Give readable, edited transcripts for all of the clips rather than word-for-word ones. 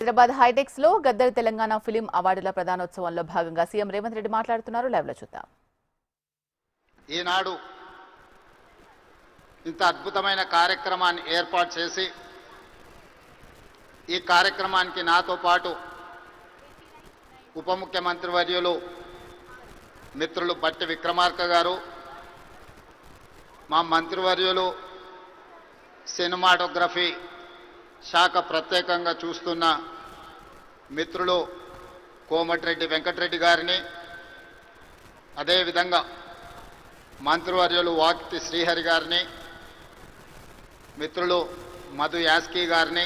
హైదరాబాద్ హైటెక్స్ లో గద్దర్ తెలంగాణ ఫిలిం అవార్డుల ప్రదానోత్సవంలో భాగంగా సీఎం రేవంత్ రెడ్డి మాట్లాడుతున్నారు. లైవ్ లో చూద్దాం. ఈనాడు ఇంత అద్భుతమైన కార్యక్రమాన్ని ఏర్పాటు చేసి ఈ కార్యక్రమానికి నాతో పాటు ఉప ముఖ్యమంత్రి వర్యులు మిత్రులు బట్టి విక్రమార్క గారు, మా మంత్రివర్యులు సినిమాటోగ్రఫీ శాఖ ప్రత్యేకంగా చూస్తున్న మిత్రులు కోమటిరెడ్డి వెంకటరెడ్డి గారిని, అదేవిధంగా మంత్రివర్యులు వాకిటి శ్రీహరి గారిని, మిత్రులు మధు యాస్కీ గారిని,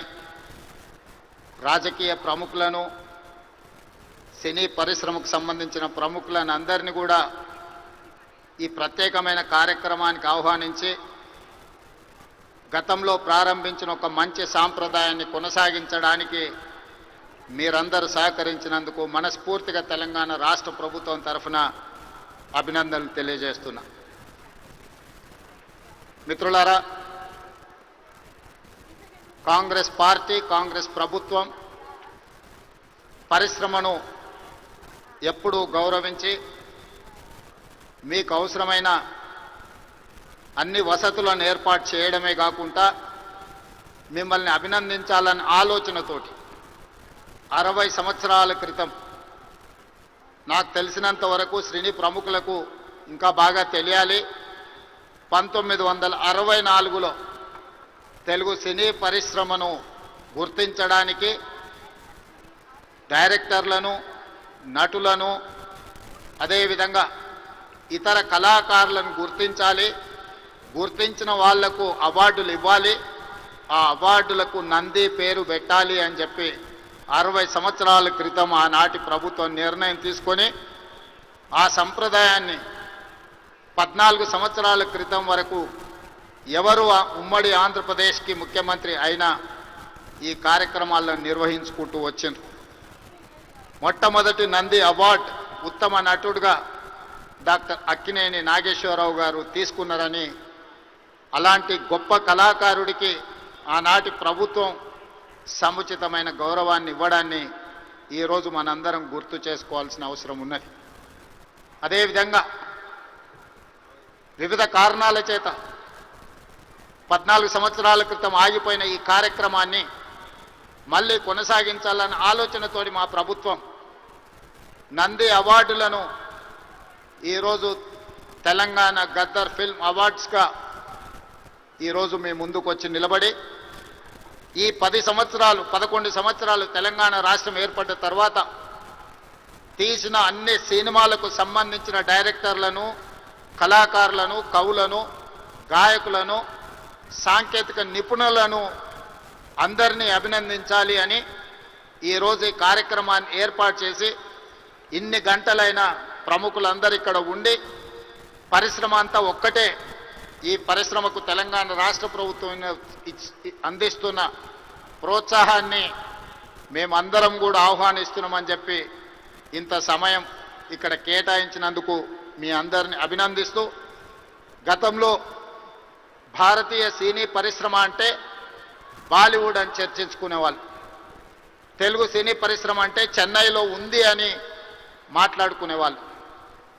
రాజకీయ ప్రముఖులను, సినీ పరిశ్రమకు సంబంధించిన ప్రముఖులను అందరినీ కూడా ఈ ప్రత్యేకమైన కార్యక్రమానికి ఆహ్వానించి గతంలో ప్రారంభించిన ఒక మంచి సాంప్రదాయాన్ని కొనసాగించడానికి మీరందరూ సహకరించినందుకు మనస్ఫూర్తిగా తెలంగాణ రాష్ట్ర ప్రభుత్వం తరఫున అభినందనలు తెలియజేస్తున్నా. మిత్రులారా, కాంగ్రెస్ పార్టీ, కాంగ్రెస్ ప్రభుత్వం పరిశ్రమను ఎప్పుడూ గౌరవించి మీకు అవసరమైన అన్ని వసతులను ఏర్పాటు చేయడమే కాకుండా మిమ్మల్ని అభినందించాలన్న ఆలోచనతోటి 60 సంవత్సరాల క్రితం, నాకు తెలిసినంత వరకు సినీ ప్రముఖులకు ఇంకా బాగా తెలియాలి, 1964లో తెలుగు సినీ పరిశ్రమను గుర్తించడానికి డైరెక్టర్లను, నటులను, అదేవిధంగా ఇతర కళాకారులను గుర్తించాలి, గుర్తించిన వాళ్లకు అవార్డులు ఇవ్వాలి, ఆ అవార్డులకు నంది పేరు పెట్టాలి అని చెప్పి 60 సంవత్సరాల క్రితం ఆనాటి ప్రభుత్వం నిర్ణయం తీసుకొని ఆ సంప్రదాయాన్ని 14 సంవత్సరాల క్రితం వరకు ఎవరు ఉమ్మడి ఆంధ్రప్రదేశ్కి ముఖ్యమంత్రి అయినా ఈ కార్యక్రమాలను నిర్వహించుకుంటూ వచ్చింది. మొట్టమొదటి నంది అవార్డు ఉత్తమ నటుడుగా డాక్టర్ అక్కినేని నాగేశ్వరరావు గారు తీసుకున్నారని, అలాంటి గొప్ప కళాకారుడికి ఆనాటి ప్రభుత్వం సముచితమైన గౌరవాన్ని ఇవ్వడాన్ని ఈరోజు మనందరం గుర్తు చేసుకోవాల్సిన అవసరం ఉన్నది. అదేవిధంగా వివిధ కారణాల చేత 14 సంవత్సరాల క్రితం ఆగిపోయిన ఈ కార్యక్రమాన్ని మళ్ళీ కొనసాగించాలన్న ఆలోచనతోటి మా ప్రభుత్వం నంది అవార్డులను ఈరోజు తెలంగాణ గద్దర్ ఫిల్మ్ అవార్డ్స్గా ఈరోజు మీ ముందుకు వచ్చి నిలబడి ఈ 11 సంవత్సరాలు తెలంగాణ రాష్ట్రం ఏర్పడ్డ తర్వాత తీసిన అన్ని సినిమాలకు సంబంధించిన డైరెక్టర్లను, కళాకారులను, కవులను, గాయకులను, సాంకేతిక నిపుణులను అందరినీ అభినందించాలి అని ఈరోజు ఈ కార్యక్రమాన్ని ఏర్పాటు చేసి ఇన్ని గంటలైనా ప్రముఖులందరూ ఇక్కడ ఉండి పరిశ్రమ అంతా ఒక్కటే, ఈ పరిశ్రమకు తెలంగాణ రాష్ట్ర ప్రభుత్వం అందిస్తున్న ప్రోత్సాహాన్ని మేమందరం కూడా ఆహ్వానిస్తున్నామని చెప్పి ఇంత సమయం ఇక్కడ కేటాయించినందుకు మీ అందరిని అభినందిస్తూ, గతంలో భారతీయ సినీ పరిశ్రమ అంటే బాలీవుడ్ అని చర్చించుకునేవాళ్ళు, తెలుగు సినీ పరిశ్రమ అంటే చెన్నైలో ఉంది అని మాట్లాడుకునేవాళ్ళు.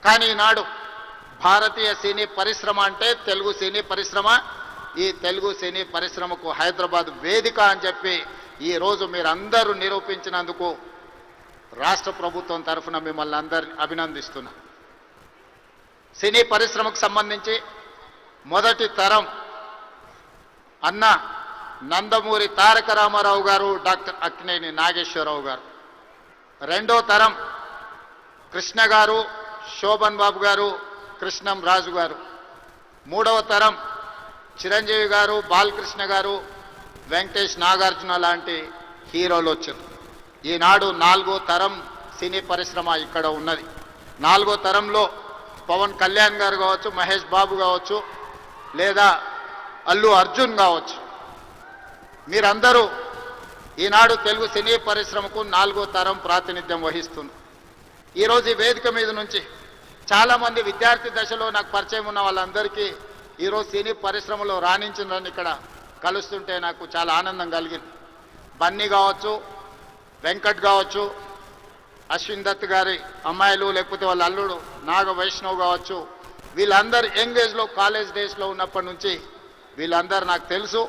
కానీ ఈనాడు భారతీయ సినీ పరిశ్రమ అంటే తెలుగు సినీ పరిశ్రమ, ఈ తెలుగు సినీ పరిశ్రమకు హైదరాబాద్ వేదిక అని చెప్పి ఈరోజు మీరందరూ నిరూపించినందుకు రాష్ట్ర ప్రభుత్వం తరఫున మిమ్మల్ని అందరిని అభినందిస్తున్నా. సినీ పరిశ్రమకు సంబంధించి మొదటి తరం అన్న నందమూరి తారక రామారావు గారు, డాక్టర్ అక్కినేని నాగేశ్వరరావు గారు. రెండో తరం కృష్ణ గారు, శోభన్ బాబు గారు, కృష్ణం రాజు గారు. మూడవ తరం చిరంజీవి గారు, బాలకృష్ణ గారు, వెంకటేష్, నాగార్జున లాంటి హీరోలు వచ్చారు. ఈనాడు 4వ తరం సినీ పరిశ్రమ ఇక్కడ ఉన్నది. 4వ తరంలో పవన్ కళ్యాణ్ గారు కావచ్చు, మహేష్ బాబు కావచ్చు, లేదా అల్లు అర్జున్ కావచ్చు. మీరందరూ ఈనాడు తెలుగు సినీ పరిశ్రమకు 4వ తరం ప్రాతినిధ్యం వహిస్తున్నారు. ఈరోజు ఈ వేదిక మీద నుంచి చాలామంది విద్యార్థి దశలో నాకు పరిచయం ఉన్న వాళ్ళందరికీ ఈరోజు సినీ పరిశ్రమలో రాణించిందని ఇక్కడ కలుస్తుంటే నాకు చాలా ఆనందం కలిగింది. బన్నీ కావచ్చు, వెంకట్ కావచ్చు, అశ్విన్ దత్ గారి అమ్మాయిలు, లేకపోతే వాళ్ళ అల్లుడు నాగ వైష్ణవ్ కావచ్చు, వీళ్ళందరూ యంగ్ ఏజ్లో కాలేజ్ డేస్లో ఉన్నప్పటి నుంచి వీళ్ళందరూ నాకు తెలుసు.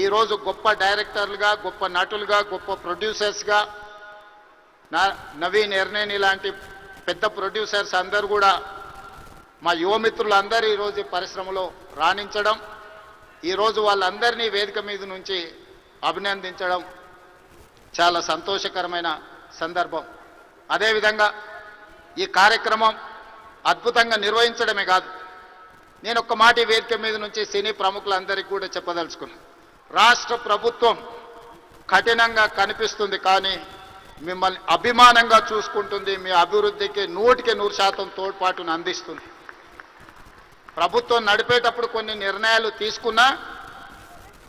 ఈరోజు గొప్ప డైరెక్టర్లుగా, గొప్ప నటులుగా, గొప్ప ప్రొడ్యూసర్స్గా, నవీన్ ఎర్నేని లాంటి పెద్ద ప్రొడ్యూసర్స్ అందరూ కూడా మా యువమిత్రులందరూ ఈరోజు ఈ పరిశ్రమలో రాణించడం, ఈరోజు వాళ్ళందరినీ వేదిక మీద నుంచి అభినందించడం చాలా సంతోషకరమైన సందర్భం. అదేవిధంగా ఈ కార్యక్రమం అద్భుతంగా నిర్వహించడమే కాదు, నేను ఒక్క మాట ఈ వేదిక మీద నుంచి సినీ ప్రముఖులందరికీ కూడా చెప్పదలుచుకున్నాను. రాష్ట్ర ప్రభుత్వం కఠినంగా కనిపిస్తుంది, కానీ మిమ్మల్ని అభిమానంగా చూసుకుంటుంది, మీ అభివృద్ధికి 100% తోడ్పాటును అందిస్తుంది. ప్రభుత్వం నడిపేటప్పుడు కొన్ని నిర్ణయాలు తీసుకున్నా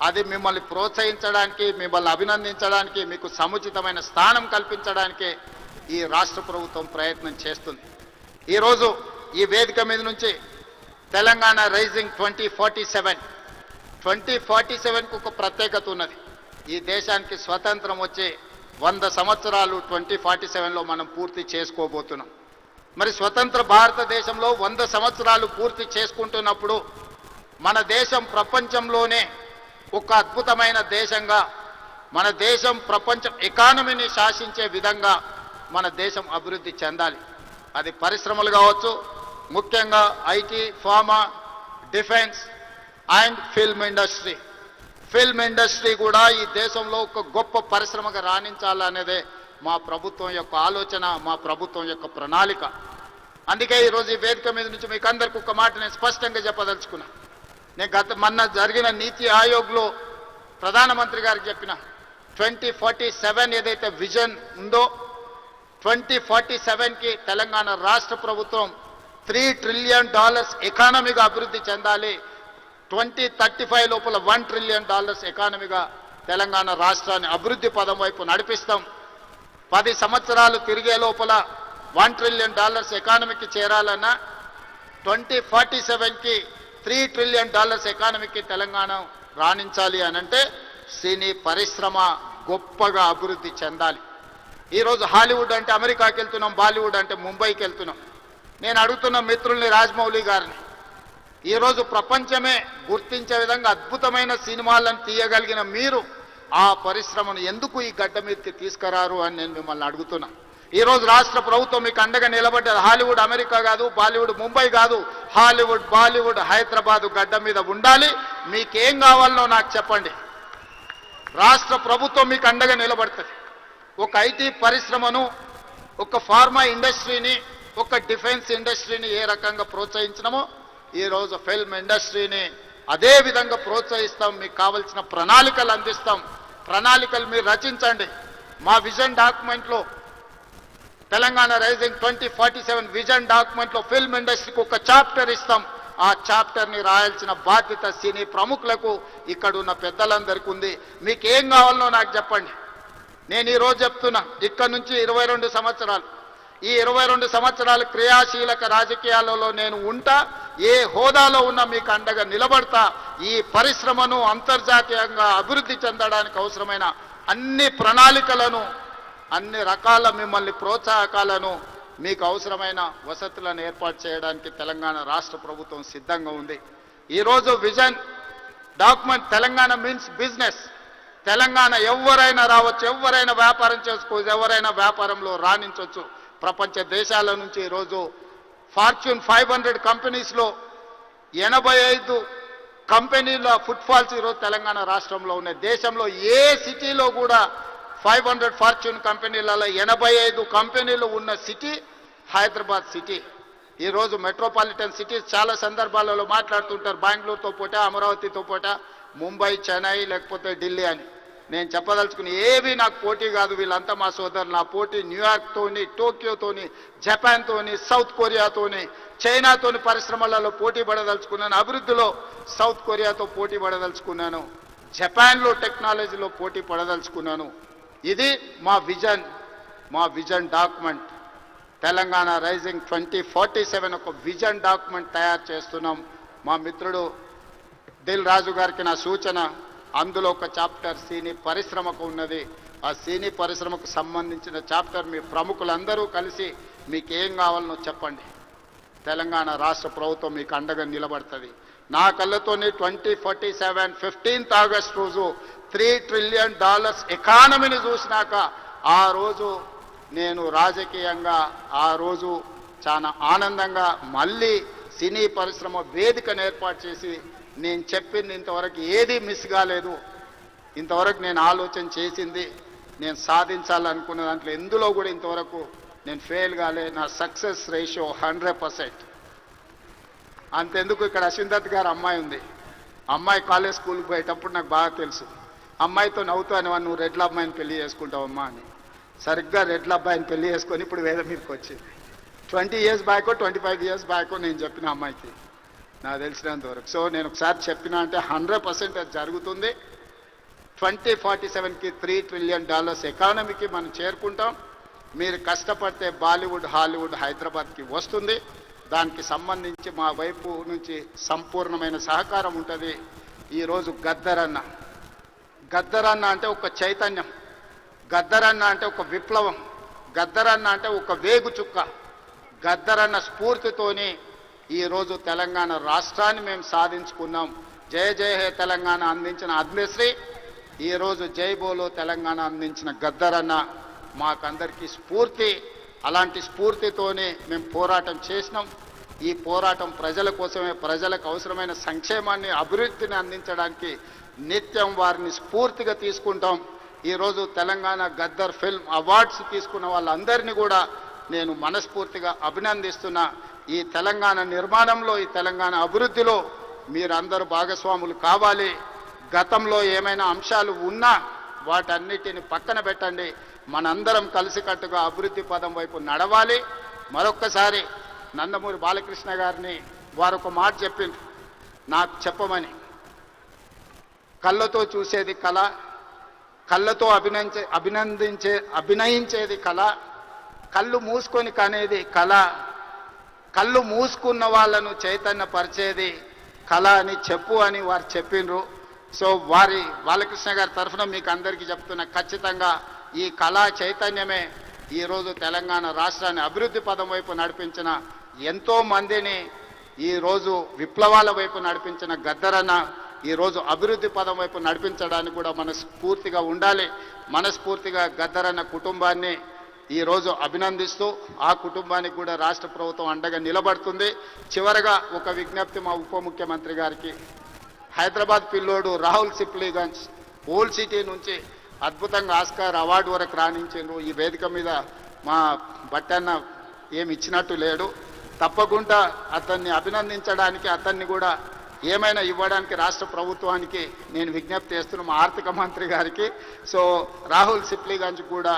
అది మిమ్మల్ని ప్రోత్సహించడానికి, మిమ్మల్ని అభినందించడానికి, మీకు సముచితమైన స్థానం కల్పించడానికే ఈ రాష్ట్ర ప్రభుత్వం ప్రయత్నం చేస్తుంది. ఈరోజు ఈ వేదిక మీద నుంచి తెలంగాణ రైజింగ్ 2047కు ఒక ప్రత్యేకత ఉన్నది. ఈ దేశానికి స్వతంత్రం వచ్చే 100 సంవత్సరాలు 2047లో మనం పూర్తి చేసుకోబోతున్నాం. మరి స్వతంత్ర భారతదేశంలో 100 సంవత్సరాలు పూర్తి చేసుకుంటున్నప్పుడు మన దేశం ప్రపంచంలోనే ఒక అద్భుతమైన దేశంగా, మన దేశం ప్రపంచం ఎకానమీని శాసించే విధంగా మన దేశం అభివృద్ధి చెందాలి. అది పరిశ్రమలు కావచ్చు, ముఖ్యంగా IT, pharma, defence and film industry. Film industry కూడా ఈ దేశంలో ఒక గొప్ప పరిశ్రమగా రాణించాలనేదే మా ప్రభుత్వం యొక్క ఆలోచన, మా ప్రభుత్వం యొక్క ప్రణాళిక. అందుకే ఈరోజు ఈ వేదిక మీద నుంచి మీకు అందరికీ ఒక మాట నేను స్పష్టంగా చెప్పదలుచుకున్నా. నేను మొన్న జరిగిన నీతి ఆయోగ్లో ప్రధానమంత్రి గారికి చెప్పిన 2047 ఏదైతే విజన్ ఉందో 2047కి తెలంగాణ రాష్ట్ర ప్రభుత్వం $3 ట్రిలియన్ ఎకానమీగా అభివృద్ధి చెందాలి. 2035 లోపల $1 ట్రిలియన్ ఎకానమీగా తెలంగాణ రాష్ట్రాన్ని అభివృద్ధి పదం వైపు నడిపిస్తాం. 10 సంవత్సరాలు తిరిగే లోపల $1 ట్రిలియన్ ఎకానమీకి చేరాలన్నా 2047కి $3 ట్రిలియన్ ఎకానమీకి తెలంగాణ రాణించాలి అనంటే సినీ పరిశ్రమ గొప్పగా అభివృద్ధి చెందాలి. ఈరోజు హాలీవుడ్ అంటే అమెరికాకి వెళ్తున్నాం, బాలీవుడ్ అంటే ముంబైకి వెళ్తున్నాం. నేను అడుగుతున్న మిత్రుల్ని, రాజమౌళి గారిని, ఈరోజు ప్రపంచమే గుర్తించే విధంగా అద్భుతమైన సినిమాలను తీయగలిగిన మీరు ఆ పరిశ్రమను ఎందుకు ఈ గడ్డ మీదకి తీసుకురారు అని నేను మిమ్మల్ని అడుగుతున్నా. ఈరోజు రాష్ట్ర ప్రభుత్వం మీకు అండగా నిలబడ్డది. హాలీవుడ్ అమెరికా కాదు, బాలీవుడ్ ముంబై కాదు, హాలీవుడ్ బాలీవుడ్ హైదరాబాదు గడ్డ మీద ఉండాలి. మీకేం కావాలనో నాకు చెప్పండి, రాష్ట్ర ప్రభుత్వం మీకు అండగా నిలబడుతుంది. ఒక ఐటీ పరిశ్రమను, ఒక ఫార్మా ఇండస్ట్రీని, ఒక డిఫెన్స్ ఇండస్ట్రీని ఏ రకంగా ప్రోత్సహించినామో ఈరోజు ఫిల్మ్ ఇండస్ట్రీని అదే విధంగా ప్రోత్సహిస్తాం. మీకు కావలసిన ప్రణాళికలు అందిస్తాం. ప్రణాళికలు మీరు రచించండి. మా విజన్ డాక్యుమెంట్లో, తెలంగాణ రైజింగ్ 2047 విజన్ డాక్యుమెంట్లో ఫిల్మ్ ఇండస్ట్రీకి ఒక చాప్టర్ ఇస్తాం. ఆ చాప్టర్ని రాయాల్సిన బాధ్యత సినీ ప్రముఖులకు, ఇక్కడ ఉన్న పెద్దలందరికీ ఉంది. మీకు ఏం కావాలనో నాకు చెప్పండి. నేను ఈరోజు చెప్తున్నా, ఇక్కడ నుంచి 22 సంవత్సరాలు, ఈ 22 సంవత్సరాలు క్రియాశీలక రాజకీయాలలో నేను ఉంటా. ఏ హోదాలో ఉన్నా మీకు అండగా నిలబడతా. ఈ పరిశ్రమను అంతర్జాతీయంగా అభివృద్ధి చెందడానికి అవసరమైన అన్ని ప్రణాళికలను, అన్ని రకాల మిమ్మల్ని ప్రోత్సాహకాలను, మీకు అవసరమైన వసతులను ఏర్పాటు చేయడానికి తెలంగాణ రాష్ట్ర ప్రభుత్వం సిద్ధంగా ఉంది. ఈరోజు vision document Telangana means business. Telangana ఎవరైనా రావచ్చు, ఎవరైనా వ్యాపారం చేసుకోవచ్చు, ఎవరైనా వ్యాపారంలో రాణించవచ్చు. ప్రపంచ దేశాల నుంచి ఈరోజు ఫార్చ్యూన్ 500 కంపెనీస్లో 85 కంపెనీల ఫుట్ఫాల్స్ ఈరోజు తెలంగాణ రాష్ట్రంలో ఉన్నాయి. దేశంలో ఏ సిటీలో కూడా 500 ఫార్చ్యూన్ కంపెనీలలో 85 కంపెనీలు ఉన్న సిటీ హైదరాబాద్ సిటీ. ఈరోజు మెట్రోపాలిటన్ సిటీస్ చాలా సందర్భాలలో మాట్లాడుతుంటారు, బెంగళూరుతో పోటా, అమరావతితో పోటా, ముంబై, చెన్నై, లేకపోతే ఢిల్లీ అని. నేను చెప్పదలుచుకుని ఏవి నాకు పోటీ కాదు, వీళ్ళంతా మా సోదరులు. నా పోటీ న్యూయార్క్తోని, టోక్యోతోని, జపాన్తోని, సౌత్ కొరియాతోని, చైనాతోని పరిశ్రమలలో పోటీ పడదలుచుకున్నాను. అభివృద్ధిలో సౌత్ కొరియాతో పోటీ పడదలుచుకున్నాను. జపాన్లో టెక్నాలజీలో పోటీ పడదలుచుకున్నాను. ఇది మా విజన్ డాక్యుమెంట్. తెలంగాణ రైజింగ్ 2047 ఒక విజన్ డాక్యుమెంట్ తయారు చేస్తున్నాం. మా మిత్రుడు దిల్ రాజు గారికి నా సూచన, అందులో ఒక చాప్టర్ సినీ పరిశ్రమకు ఉన్నది. ఆ సినీ పరిశ్రమకు సంబంధించిన చాప్టర్ మీ ప్రముఖులందరూ కలిసి మీకు ఏం కావాలనో చెప్పండి. తెలంగాణ రాష్ట్ర ప్రభుత్వం మీకు అండగా నిలబడుతుంది. నా కళ్ళతోనే 2047 15th ఆగస్ట్ రోజు $3 trillion ఎకానమీని చూసినాక ఆ రోజు నేను రాజకీయంగా ఆ రోజు చాలా ఆనందంగా మళ్ళీ సినీ పరిశ్రమ వేదికను ఏర్పాటు చేసి నేను చెప్పింది ఇంతవరకు ఏది మిస్ కాలేదు. ఇంతవరకు నేను ఆలోచన చేసింది నేను సాధించాలనుకున్న దాంట్లో ఎందులో కూడా ఇంతవరకు నేను ఫెయిల్ కాలే. నా సక్సెస్ రేషియో 100%. అంతెందుకు ఇక్కడ అశ్విందత్ గారు అమ్మాయి ఉంది. అమ్మాయి కాలేజ్ స్కూల్కి పోయేటప్పుడు నాకు బాగా తెలుసు. అమ్మాయితో నవ్వుతాను, నువ్వు రెడ్ల అమ్మాయిని పెళ్లి చేసుకుంటావమ్మా అని. సరిగ్గా రెడ్ల అబ్బాయిని పెళ్లి చేసుకొని ఇప్పుడు వేద మీదకి వచ్చింది. 20 years బ్యాక్ 25 years బ్యాక్ నేను చెప్పిన అమ్మాయికి నాకు తెలిసినంత వరకు. సో నేను ఒకసారి చెప్పిన అంటే 100% అది జరుగుతుంది. 2047కి $3 trillion ఎకానమీకి మనం చేరుకుంటాం. మీరు కష్టపడితే బాలీవుడ్, హాలీవుడ్ హైదరాబాద్కి వస్తుంది. దానికి సంబంధించి మా వైపు నుంచి సంపూర్ణమైన సహకారం ఉంటుంది. ఈరోజు గద్దరన్న అంటే ఒక చైతన్యం, గద్దరన్న అంటే ఒక విప్లవం, గద్దరన్న అంటే ఒక వేగు చుక్క. గద్దరన్న స్ఫూర్తితోని ఈరోజు తెలంగాణ రాష్ట్రాన్ని మేము సాధించుకున్నాం. జయ జయ హే తెలంగాణ అందించిన అద్మిశ్రీ, ఈరోజు జై బోలో తెలంగాణ అందించిన గద్దరన్న మాకందరికీ స్ఫూర్తి. అలాంటి స్ఫూర్తితోనే మేము పోరాటం చేసినాం. ఈ పోరాటం ప్రజల కోసమే, ప్రజలకు అవసరమైన సంక్షేమాన్ని, అభివృద్ధిని అందించడానికి నిత్యం వారిని స్ఫూర్తిగా తీసుకుంటాం. ఈరోజు తెలంగాణ గద్దర్ ఫిల్మ్ అవార్డ్స్ తీసుకున్న వాళ్ళందరినీ కూడా నేను మనస్ఫూర్తిగా అభినందిస్తున్నా. ఈ తెలంగాణ నిర్మాణంలో, ఈ తెలంగాణ అభివృద్ధిలో మీరందరూ భాగస్వాములు కావాలి. గతంలో ఏమైనా అంశాలు ఉన్నా వాటన్నిటిని పక్కన పెట్టండి. మనందరం కలిసికట్టుగా అభివృద్ధి పదం వైపు నడవాలి. మరొక్కసారి నందమూరి బాలకృష్ణ గారిని వారు ఒక మాట చెప్పిండ్రు నాకు చెప్పమని. కళ్ళతో చూసేది కళ, కళ్ళతో అభినయించేది కళ, కళ్ళు మూసుకొని కనేది కళ, కళ్ళు మూసుకున్న వాళ్ళను చైతన్యపరిచేది కళ అని చెప్పు అని వారు చెప్పిండ్రు. సో వారి బాలకృష్ణ గారి తరఫున మీకు అందరికీ చెప్తున్నా, ఖచ్చితంగా ఈ కళా చైతన్యమే ఈరోజు తెలంగాణ రాష్ట్రాన్ని అభివృద్ధి పదం వైపు నడిపించిన ఎంతో మందిని, ఈరోజు విప్లవాల వైపు నడిపించిన గద్దరన్న ఈరోజు అభివృద్ధి పదం వైపు నడిపించడానికి కూడా మనస్ఫూర్తిగా ఉండాలి. మనస్ఫూర్తిగా గద్దరన్న కుటుంబాన్ని ఈరోజు అభినందిస్తూ ఆ కుటుంబానికి కూడా రాష్ట్ర ప్రభుత్వం అండగా నిలబడుతుంది. చివరగా ఒక విజ్ఞప్తి మా ఉప ముఖ్యమంత్రి గారికి. హైదరాబాద్ పిల్లోడు రాహుల్ సిప్లీగంజ్ ఓల్డ్ సిటీ నుంచి అద్భుతంగా ఆస్కార్ అవార్డు వరకు రాణించారు. ఈ వేదిక మీద మా బట్టన్న ఏమి ఇచ్చినట్టు లేడు. తప్పకుండా అతన్ని అభినందించడానికి, అతన్ని కూడా ఏమైనా ఇవ్వడానికి రాష్ట్ర ప్రభుత్వానికి నేను విజ్ఞప్తి చేస్తున్నాను, మా ఆర్థిక మంత్రి గారికి. సో రాహుల్ సిప్లీగంజ్ కూడా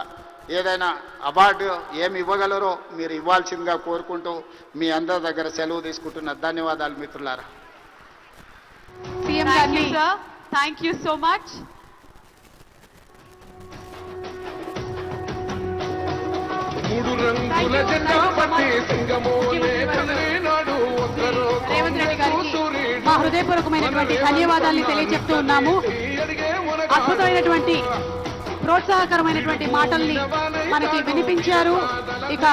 ఏదైనా అవార్డు ఏమి ఇవ్వగలరో మీరు ఇవ్వాల్సిందిగా కోరుకుంటూ మీ అందరి దగ్గర సెలవు తీసుకుంటున్న. ధన్యవాదాలు మిత్రులారా. Thank you so much. Revanth Reddy గారికి మా హృదయపూర్వకమైనటువంటి ధన్యవాదాలు తెలియజెప్తూ ఉన్నాము. అద్భుతమైనటువంటి ప్రోత్సాహకరమైనటువంటి మాటల్ని మనకి వినిపించారు. ఇక